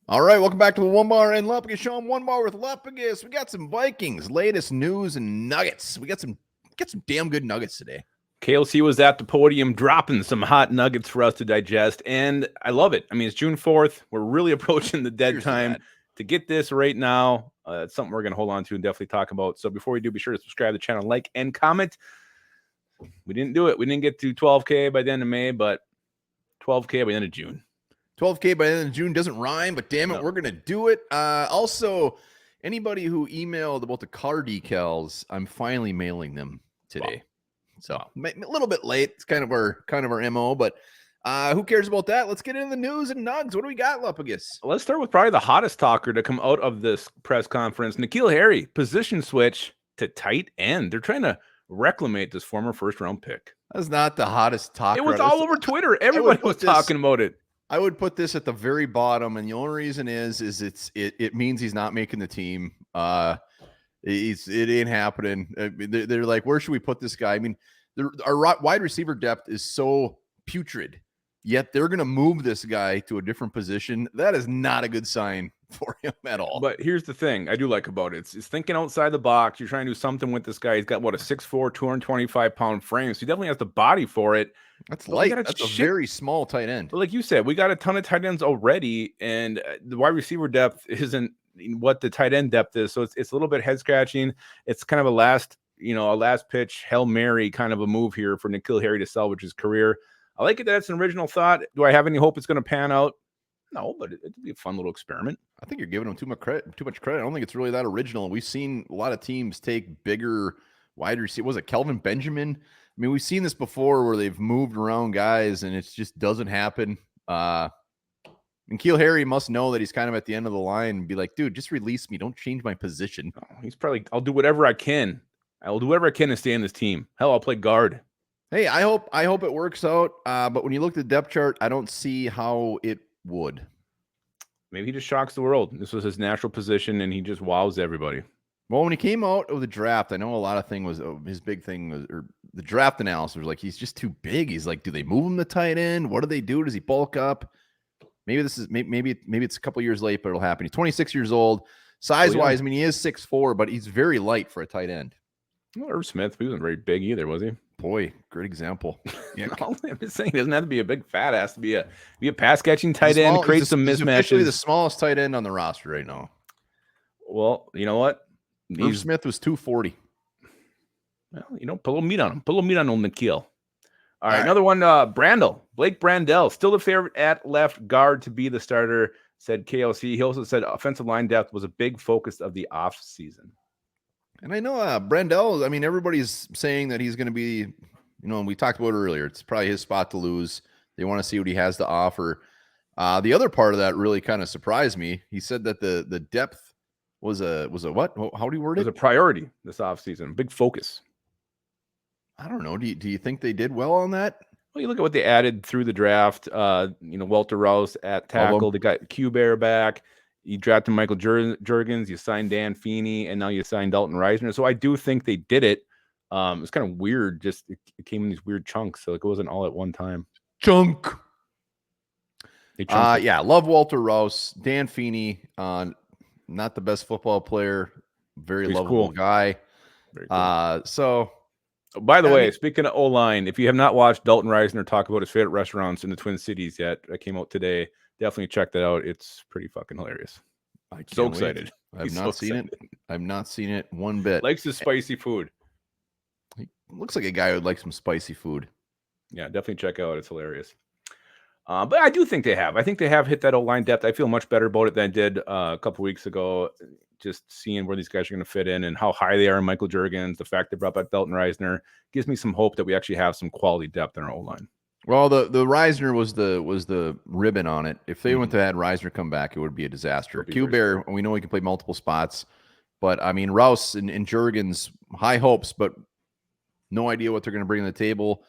All right, welcome back to the Onebar and Lupagus show. I'm Onebar with Lupagus. We got some Vikings, latest news and nuggets. We got some damn good nuggets today. KLC was at the podium dropping some hot nuggets for us to digest, and I love it. I mean, it's June 4th. We're really approaching the dead time to get this right now. It's something we're going to hold on to and definitely talk about. So before we do, be sure to subscribe to the channel, like, and comment. We didn't do it. We didn't get to 12K by the end of May, but 12K by the end of June. 12K by the end of June doesn't rhyme, but damn it, we're going to do it. Also, anybody who emailed about the car decals, I'm finally mailing them today. Wow. So a little bit late. It's kind of our MO, but who cares about that? Let's get into the news and nugs. What do we got, Lupagus? Let's start with probably the hottest talker to come out of this press conference. N'Keal Harry, position switch to tight end. They're trying to reclamate this former first-round pick. That's not the hottest talker. It was all over Twitter. Everybody was talking about it. I would put this at the very bottom, and the only reason is it means he's not making the team. It ain't happening. They're like, where should we put this guy? I mean, our wide receiver depth is so putrid, yet they're going to move this guy to a different position. That is not a good sign for him at all. But here's the thing I do like about it. It's thinking outside the box. You're trying to do something with this guy. He's got, what, a 6'4", 225-pound frame, so he definitely has the body for it. That's light. That's a very small tight end. But like you said, we got a ton of tight ends already, and the wide receiver depth isn't what the tight end depth is. So it's a little bit head scratching. It's kind of a last pitch Hail Mary kind of a move here for N'Keal Harry to salvage his career. I like it that it's an original thought. Do I have any hope it's going to pan out? No, but it'd be a fun little experiment. I think you're giving him too much credit. I don't think it's really that original. We've seen a lot of teams take bigger wide receiver. Was it Kelvin Benjamin? I mean, we've seen this before where they've moved around guys and it just doesn't happen. And N'Keal Harry must know that he's kind of at the end of the line and be like, dude, just release me. Don't change my position. Oh, he's probably, I'll do whatever I can. I'll do whatever I can to stay in this team. Hell, I'll play guard. Hey, I hope it works out. But when you look at the depth chart, I don't see how it would. Maybe he just shocks the world. This was his natural position and he just wows everybody. Well, when he came out of the draft, I know a lot of thing was his big thing was, or the draft analysis was like, he's just too big. He's like, do they move him to tight end? What do they do? Does he bulk up? Maybe it's a couple years late, but it'll happen. He's 26 years old. Size-wise, I mean, he is 6'4", but he's very light for a tight end. Well, Irv Smith, he wasn't very big either, was he? Boy, great example. Yeah, I'm just saying, he doesn't have to be a big fat ass to be a pass catching tight end, create some mismatches. He's officially the smallest tight end on the roster right now. Well, you know what? Irv Smith was 240. Well, put a little meat on him. Put a little meat on old N'Keal. All right, another one, Blake Brandel, still the favorite at left guard to be the starter, said KLC. He also said offensive line depth was a big focus of the offseason. And I know Brandel, I mean, everybody's saying that he's going to be, and we talked about it earlier, it's probably his spot to lose. They want to see what he has to offer. The other part of that really kind of surprised me. He said that the depth was a what? How do you word it? It was a priority this offseason, big focus. I don't know. Do you think they did well on that? Well, you look at what they added through the draft. Walter Rouse at tackle. They got Q-Bear back. You drafted Michael Juergens. You signed Dan Feeney, and now you signed Dalton Reisner. So I do think they did it. It's kind of weird. Just it came in these weird chunks, so it wasn't all at one time. Chunk. Yeah, love Walter Rouse. Dan Feeney, not the best football player, very lovable guy. Very cool. So. By the way, speaking of O-line, if you have not watched Dalton Reisner talk about his favorite restaurants in the Twin Cities yet, that came out today. Definitely check that out. It's pretty fucking hilarious. I'm so excited. I've not seen it. I've not seen it one bit. Likes the spicy food. He looks like a guy who would like some spicy food. Yeah, definitely check out. It's hilarious. But I do think they have. I think they have hit that O-line depth. I feel much better about it than I did a couple weeks ago. Just seeing where these guys are going to fit in and how high they are in Michael Juergens, the fact they brought back Dalton Reisner gives me some hope that we actually have some quality depth in our O-line. Well, the Reisner was the ribbon on it. If they went to have Reisner come back, it would be a disaster. Q-Bear, we know he can play multiple spots, but I mean Rouse and Juergens, high hopes, but no idea what they're going to bring to the table.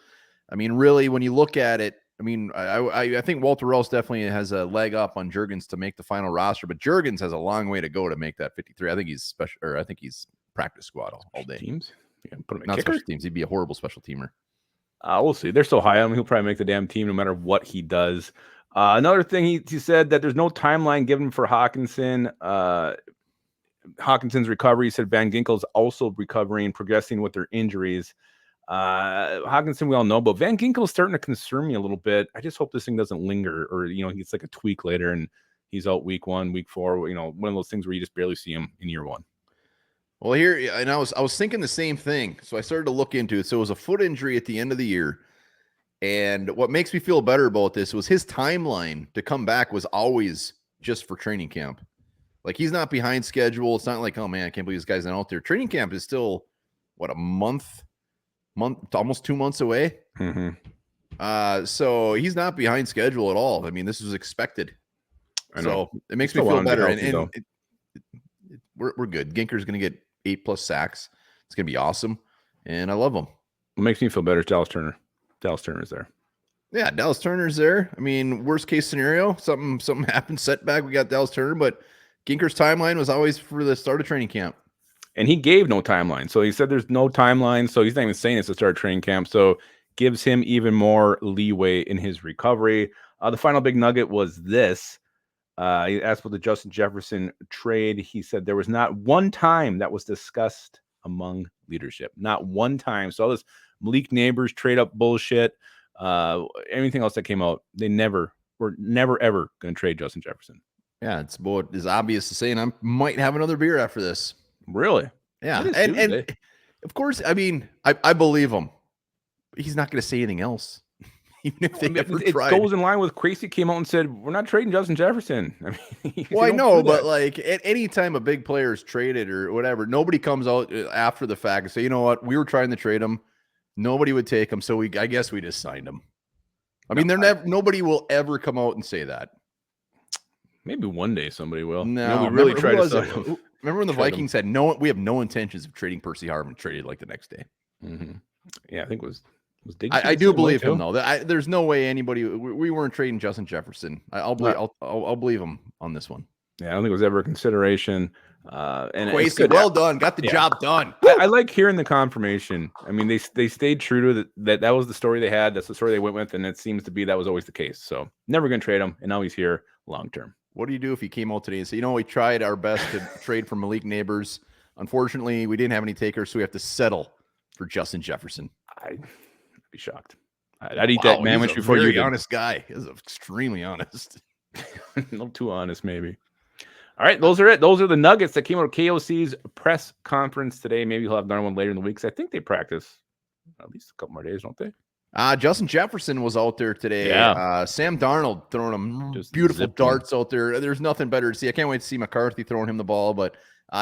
I mean, really, when you look at it, I mean, I think Walter Rouse definitely has a leg up on Juergens to make the final roster, but Juergens has a long way to go to make that 53. I think he's special, or I think he's practice squad all day. Teams, yeah, put him in not kicker? Special teams. He'd be a horrible special teamer. We'll see. They're so high on him. He'll probably make the damn team no matter what he does. Another thing he said that there's no timeline given for Hawkinson. Hawkinson's recovery. He said Van Ginkel's also recovering, progressing with their injuries. Hawkinson, we all know, but Van Ginkel's starting to concern me a little bit. I just hope this thing doesn't linger, or he gets like a tweak later and he's out week 1, week 4. One of those things where you just barely see him in year 1. Well, here, and I was thinking the same thing, so I started to look into it. So it was a foot injury at the end of the year, and what makes me feel better about this was his timeline to come back was always just for training camp. Like, he's not behind schedule. It's not like, oh man, I can't believe this guy's not out there. Training camp is still what, a month, almost 2 months away. Mm-hmm. So he's not behind schedule at all. I mean, this was expected. So it makes me feel better. And we're good. Ginker's going to get 8+ sacks. It's going to be awesome. And I love him. What makes me feel better is Dallas Turner. Dallas Turner's there. Yeah, Dallas Turner's there. I mean, worst case scenario, something happened, setback, we got Dallas Turner, but Ginker's timeline was always for the start of training camp. And he gave no timeline. So he said there's no timeline. So he's not even saying it's the start of training camp. So gives him even more leeway in his recovery. The final big nugget was this. He asked about the Justin Jefferson trade. He said there was not one time that was discussed among leadership. Not one time. So all this Malik Neighbors trade up bullshit, anything else that came out, they were never ever going to trade Justin Jefferson. Yeah, it's about as obvious as saying I might have another beer after this. Really? Yeah. And of course, I mean, I believe him. But he's not going to say anything else. Even if they ever tried. It goes in line with Crazy came out and said, we're not trading Justin Jefferson. I mean, well, I know, but like at any time a big player is traded or whatever, nobody comes out after the fact and say, you know what, we were trying to trade him. Nobody would take him. So I guess we just signed him. I mean, nobody will ever come out and say that. Maybe one day somebody will. No, we really tried to sign him. Remember when the Vikings said, we have no intentions of trading Percy Harvin, traded like the next day. Mm-hmm. Yeah, I think it was I do believe him though. There's no way anybody. We weren't trading Justin Jefferson. I'll believe him on this one. Yeah, I don't think it was ever a consideration. And Quasey, well done, got the job done. I like hearing the confirmation. I mean, they stayed true to that was the story they had. That's the story they went with, and it seems to be that was always the case. So never going to trade him, and now he's here long term. What do you do if he came out today and said, we tried our best to trade for Malik Neighbors. Unfortunately, we didn't have any takers, so we have to settle for Justin Jefferson. I'd be shocked. I'd eat that sandwich before you. Honest guy. He's extremely honest. A little too honest, maybe. All right, those are it. Those are the nuggets that came out of KOC's press conference today. Maybe he'll have another one later in the week. I think they practice at least a couple more days, don't they? Justin Jefferson was out there today. Yeah. Sam Darnold throwing him just beautiful darts out there. There's nothing better to see. I can't wait to see McCarthy throwing him the ball, but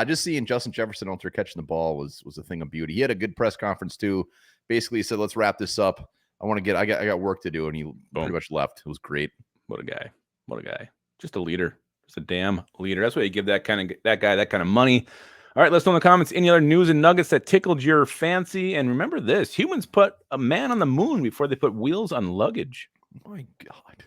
just seeing Justin Jefferson out there catching the ball was a thing of beauty. He had a good press conference too. Basically, he said, "Let's wrap this up. I got work to do," and he pretty much left. It was great. What a guy! What a guy! Just a leader. Just a damn leader. That's why you give that guy that kind of money. All right, let's know in the comments any other news and nuggets that tickled your fancy. And remember this: humans put a man on the moon before they put wheels on luggage. My God.